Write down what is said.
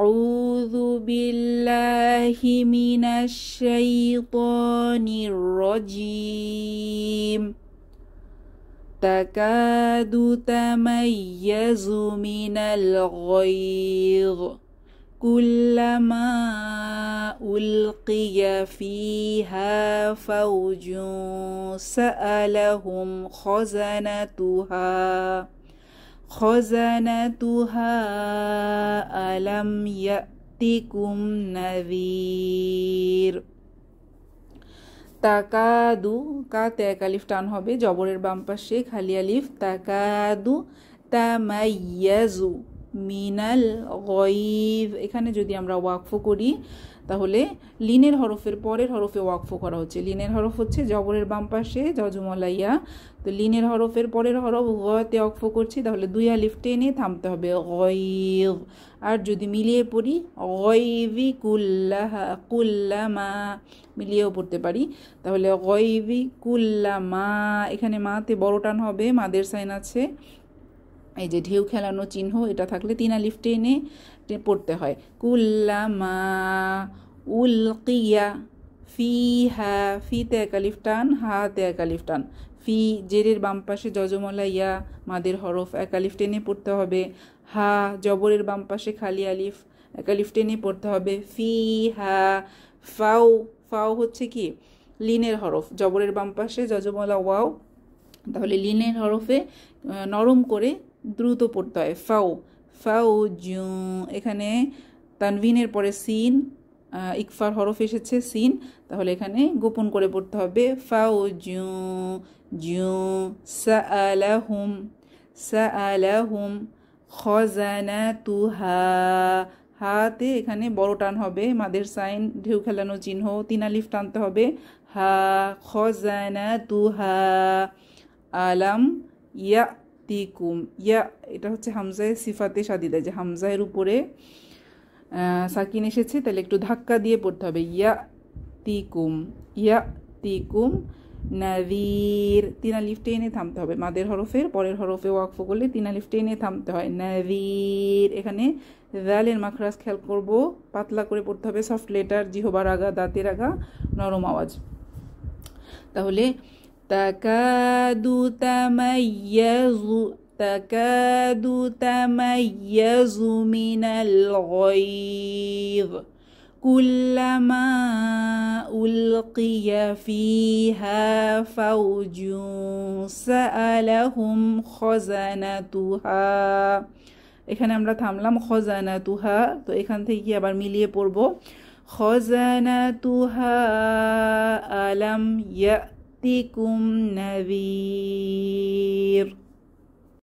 আউযু বিল্লাহি মিনাশ শাইতানির রাজিম তাকাদু তামাইয়াজু মিনাল গায়য কুল্লামা উলকিয়া ফিহা ফাওজুন সাআলাহুম খাযানাতুহা আলাম ইয়াতিকুম নাযীর। তাকাদু, কাতে এক আলিফ টান হবে, জবরের বাম পাশে খালি আলিফ। তাকাদু তামাইয়াজু মিনাল গায়য, এখানে যদি আমরা ওয়াকফ করি তাহলে লিনের হরফের পরের হরফে ওয়াকফ করা হচ্ছে। লিনের হরফ হচ্ছে জবরের বাম পাশে জজমলাইয়া, তো লিনের হরফের পরের হরফ গতে ওয়াকফ করছি, তাহলে দুই আলিফ টেনে থামতে হবে গায়য। আর যদি মিলিয়ে পড়ি গায়যি কুল্লামা মিলিয়েও পড়তে পারি, তাহলে গায়যি কুল্লামা, এখানে মাতে বড় টান হবে, মাদের সাইন আছে, এই যে ঢেউ খেলানো চিহ্ন এটা থাকলে তিন আলিফ টেনে পড়তে হয়। কুল্লামা উলকিয়া ফিহা, ফিতে এক আলিফ টান, হাতে এক আলিফ টান। ফি জেরের বাম পাশে জজমলা ইয়া মাদের হরফ এক আলিফ টেনে পড়তে হবে। হা জবরের বাম পাশে খালি আলিফ এক আলিফ টেনে পড়তে হবে। ফিহা ফাও, ফাও হচ্ছে কি লিনের হরফ, জবরের বাম পাশে জজমলা ওয়াও, তাহলে লিনের হরফে নরম করে দ্রুত পড়তে হয়। ফাও ফাওজু, এখানে তানভিনের পরে সিন, ইকফার হরফ এসেছে সিন, তাহলে এখানে গোপন করে পড়তে হবে ফাওজু জু। সাআলাহুম খাযানাতুহা, হাতে এখানে বড় টান হবে, মাদের সাইন ঢেউ খেলানো চিহ্ন, তিন আলিফ টানতে হবে। হা খাযানাতুহা আলাম ইয়াতিকুম, ইয়া এটা হচ্ছে হামজায়ে সিফাতে শাদিদা, যে হামজায়ের উপরে সাকিন এসেছে, তাহলে একটু ধাক্কা দিয়ে পড়তে হবে। ইয়াতিকুম নাযীর, তিন আলিফ টেনে থামতে হবে, মাদের হরফের পরের হরফে ওয়াকফ করলে তিন আলিফ টেনে থামতে হয়। নাযীর, এখানে জালের মাখরাজ খেয়াল করব, পাতলা করে পড়তে হবে, সফট লেটার, জিহবার আগা দাঁতের আগা নরম আওয়াজ। তাহলে তাকাদু তামাইয়াজু মিনাল গায়য কুল্লামা উলকিয়া ফিহা ফাওজুন সাআলাহুম খাযানাতুহা, এখানে আমরা থামলাম খাযানাতুহা, তো এখান থেকে আবার মিলিয়ে পড়ব খাযানাতুহা আলাম ইয়াতিকুম নাযীর।